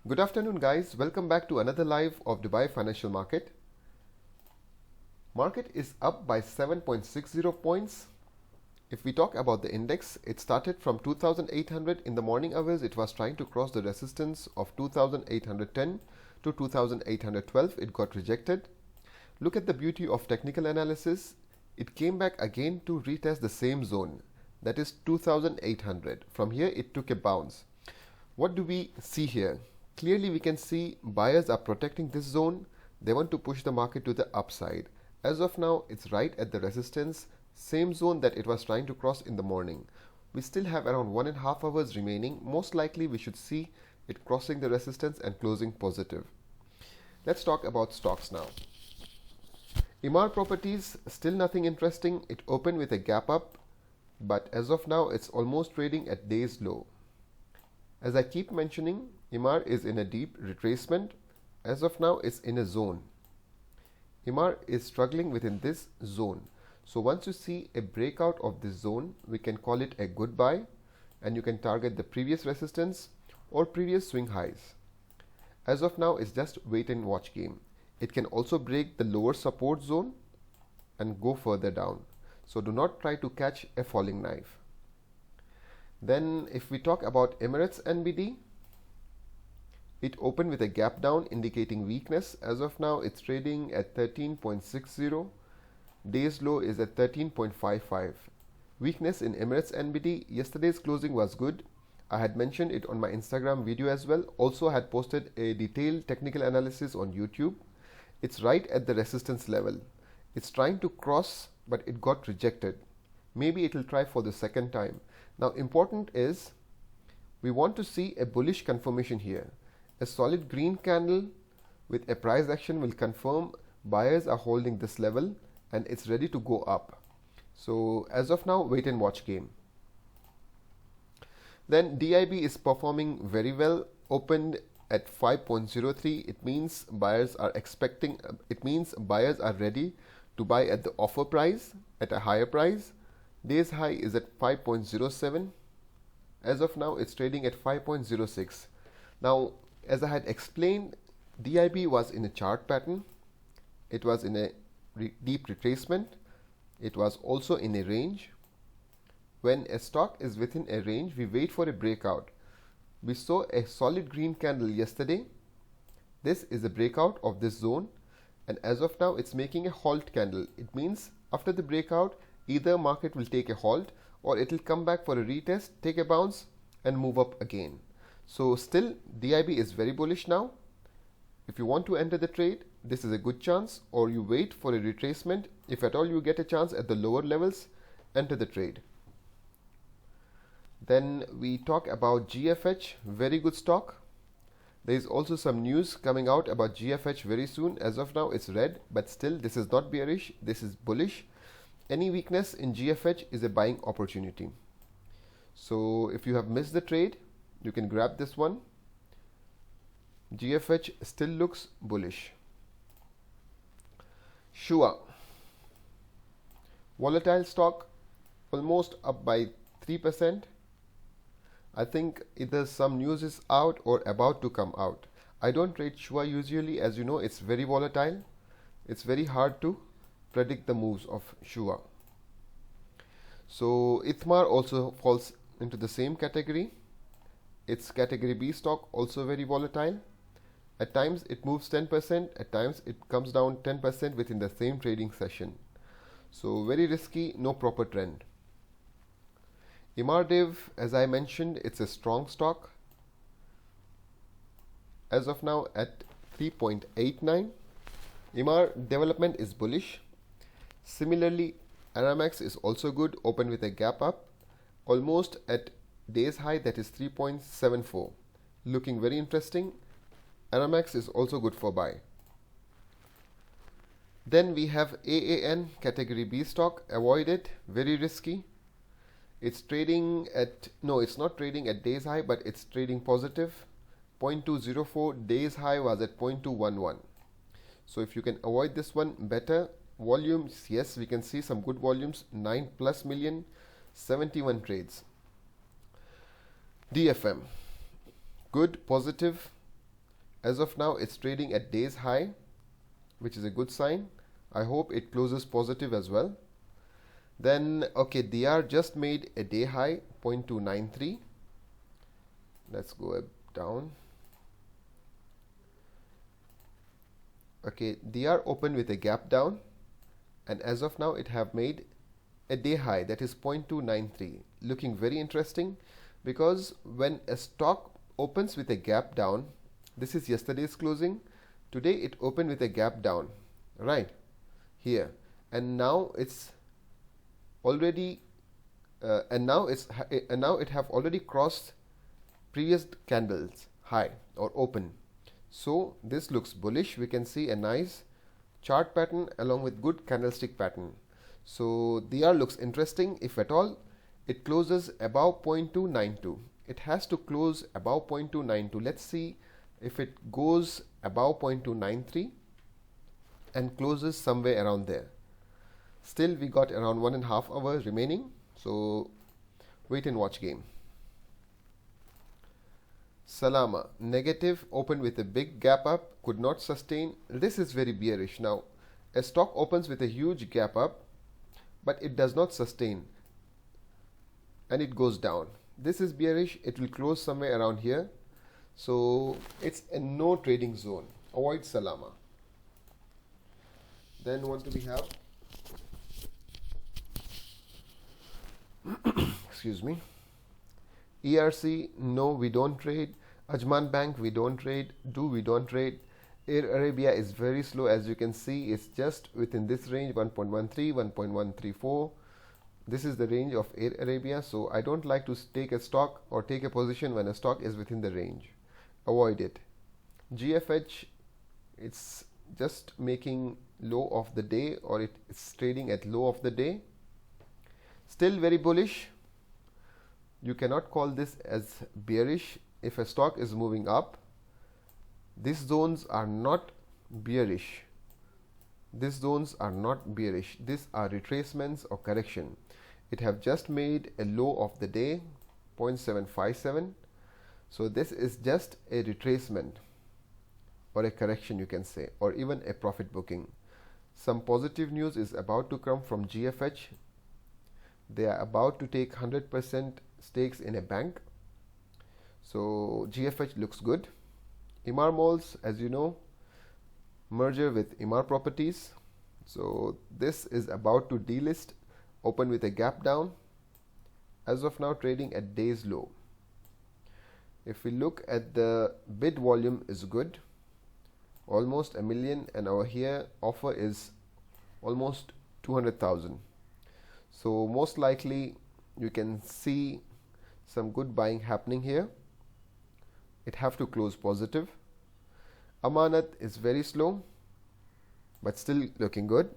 Good afternoon guys, welcome back to another live of Dubai Financial Market. Market is up by 7.60 points. If we talk about the index, it started from 2800 in the morning hours. It was trying to cross the resistance of 2810 to 2812. It got rejected. Look at the beauty of technical analysis. It came back again to retest the same zone, that is 2800. From here it took a bounce. What do we see here? Clearly we can see buyers are protecting this zone. They want to push the market to the upside. As of now, it's right at the resistance, same zone that it was trying to cross in the morning. We still have around 1.5 hours remaining. Most likely we should see it crossing the resistance and closing positive. Let's talk about stocks now. Emaar Properties, still nothing interesting. It opened with a gap up, but as of now it's almost trading at day's low. As I keep mentioning, Emaar is in a deep retracement. As of now, it's in a zone. Emaar is struggling within this zone. So once you see a breakout of this zone, we can call it a good buy, and you can target the previous resistance or previous swing highs. As of now, it's just wait and watch game. It can also break the lower support zone and go further down. So do not try to catch a falling knife. Then if we talk about Emirates NBD, it opened with a gap down indicating weakness. As of now, it's trading at 13.60. Day's low is at 13.55. Weakness in Emirates NBD. Yesterday's closing was good. I had mentioned it on my Instagram video as well. Also had posted a detailed technical analysis on YouTube. It's right at the resistance level. It's trying to cross, but it got rejected. Maybe it will try for the second time. Now important is we want to see a bullish confirmation here. A solid green candle with a price action will confirm buyers are holding this level and it's ready to go up. So as of now, wait and watch game. Then DIB is performing very well, opened at 5.03. It means buyers are ready to buy at the offer price at a higher price. Day's high is at 5.07. As of now, it's trading at 5.06. Now, as I had explained, DIB was in a chart pattern. It was in a deep retracement. It was also in a range. When a stock is within a range, we wait for a breakout. We saw a solid green candle yesterday. This is a breakout of this zone, and as of now, it's making a halt candle. It means after the breakout, either market will take a halt or it will come back for a retest, take a bounce and move up again. So still DIB is very bullish now. If you want to enter the trade, this is a good chance, or you wait for a retracement. If at all you get a chance at the lower levels, enter the trade. Then we talk about GFH, very good stock. There is also some news coming out about GFH very soon. As of now it's red, but still this is not bearish, this is bullish. Any weakness in GFH is a buying opportunity. So if you have missed the trade, you can grab this one. GFH still looks bullish. Shua, volatile stock, almost up by 3%. I think either some news is out or about to come out. I don't trade Shua usually. As you know, it's very volatile. It's very hard to predict the moves of Shua. So Ithmar also falls into the same category. It's category B stock, also very volatile. At times it moves 10%, at times it comes down 10% within the same trading session. So very risky, no proper trend. Emaar, as I mentioned, it's a strong stock. As of now at 3.89. Emaar development is bullish. Similarly, Aramax is also good, open with a gap up, almost at day's high, that is 3.74. Looking very interesting. Aramax is also good for buy. Then we have AAN, category B stock, avoid it, very risky. It's trading at, no, it's not trading at day's high, but it's trading positive. 0.204, day's high was at 0.211. So if you can avoid this one, better. Volumes, yes, we can see some good volumes, 9+ million, 71 trades. DFM, good, positive, As of now, it's trading at day's high, which is a good sign. I hope it closes positive as well. Then, okay, DR just made a day high, 0.293. Let's go down. Okay, DR opened with a gap down, and as of now, it have made a day high, that is 0.293. Looking very interesting, because when a stock opens with a gap down, this is yesterday's closing. Today it opened with a gap down, right here, and now it's already now it have already crossed previous candles high or open. So this looks bullish. We can see a nice chart pattern along with good candlestick pattern. So DR looks interesting. If at all it closes above 0.292, it has to close above 0.292. Let's see if it goes above 0.293 and closes somewhere around there. Still, we got around 1.5 hours remaining, so wait and watch game. Salama, negative, opened with a big gap up, could not sustain. This is very bearish. Now, a stock opens with a huge gap up, but it does not sustain and it goes down. This is bearish. It will close somewhere around here. So it's a no trading zone. Avoid Salama. Then what do we have? Excuse me. ERC, no, we don't trade. Ajman Bank, we don't trade. We don't trade. Air Arabia is very slow. As you can see, it's just within this range, 1.13, 1.134. This is the range of Air Arabia. So I don't like to take a stock or take a position when a stock is within the range. Avoid it. GFH, it's just making low of the day, or it's trading at low of the day. Still very bullish. You cannot call this as bearish. If a stock is moving up, these zones are not bearish. These zones are not bearish. These are retracements or correction. It have just made a low of the day, 0.757. So this is just a retracement or a correction, you can say, or even a profit booking. Some positive news is about to come from GFH. They are about to take 100% stakes in a bank. So GFH looks good. Emaar Malls, as you know, merger with Emaar Properties. So this is about to delist, open with a gap down. As of now, trading at day's low. If we look at the bid volume is good, almost 1 million, and over here offer is almost 200,000. So most likely you can see some good buying happening here. It have to close positive. Amanat is very slow, but still looking good.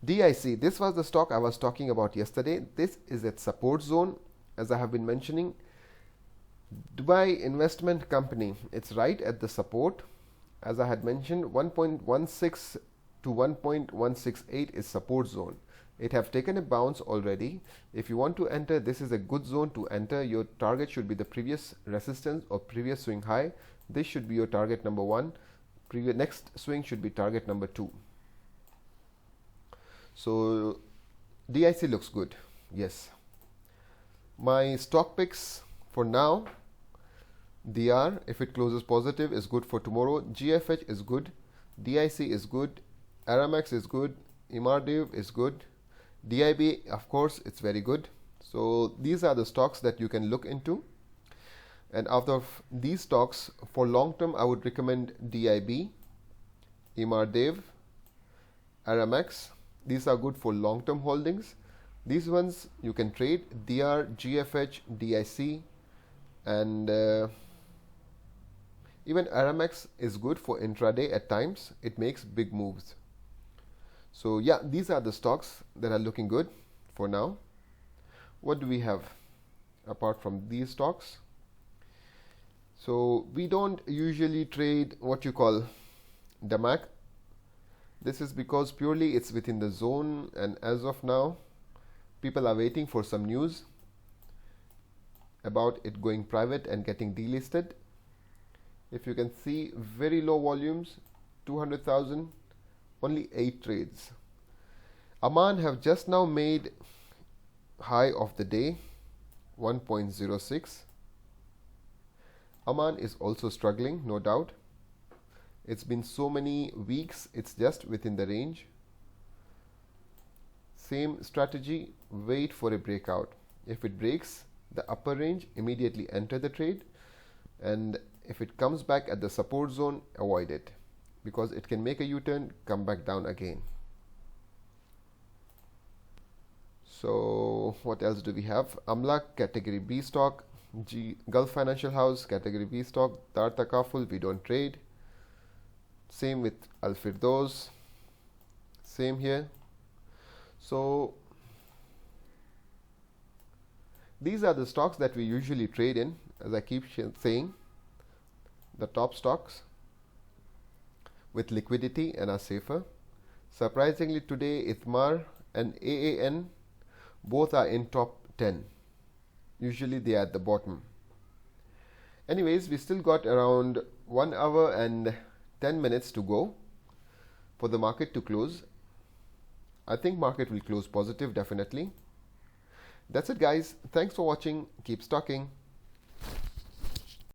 DIC, this was the stock I was talking about yesterday. This is at support zone, as I have been mentioning. Dubai Investment Company, it's right at the support. As I had mentioned, 1.16 to 1.168 is support zone. It have taken a bounce already. If you want to enter, this is a good zone to enter. Your target should be the previous resistance or previous swing high. This should be your target number 1. Next swing should be target number 2. So DIC looks good. Yes. My stock picks for now, DR, if it closes positive, is good for tomorrow. GFH is good. DIC is good. Aramex is good. Imardiv is good. DIB, of course, it's very good. So these are the stocks that you can look into. And out of these stocks, for long term, I would recommend DIB, Imardiv, Aramex. These are good for long term holdings. These ones you can trade. DR, GFH, DIC, and even Aramex is good for intraday at times. It makes big moves. So yeah, these are the stocks that are looking good for now. What do we have apart from these stocks? So we don't usually trade what you call DAMAC. This is because purely it's within the zone, and as of now, people are waiting for some news about it going private and getting delisted. If you can see, very low volumes, 200,000, only 8 trades. Aman have just now made high of the day, 1.06. Aman is also struggling, no doubt. It's been so many weeks, it's just within the range. Same strategy, wait for a breakout. If it breaks the upper range, immediately enter the trade, and if it comes back at the support zone, avoid it, because it can make a U-turn, come back down again. So what else do we have? Amla category B stock, Gulf Financial House category B stock, Dar Takaful, we don't trade. Same with Al Firdaus, same here. So these are the stocks that we usually trade in. As I keep saying, the top stocks with liquidity and are safer. Surprisingly today, Ithmar and AAN both are in top 10. Usually they are at the bottom. Anyways, we still got around 1 hour and 10 minutes to go for the market to close. I think market will close positive, definitely. That's it, guys. Thanks for watching. Keep stocking.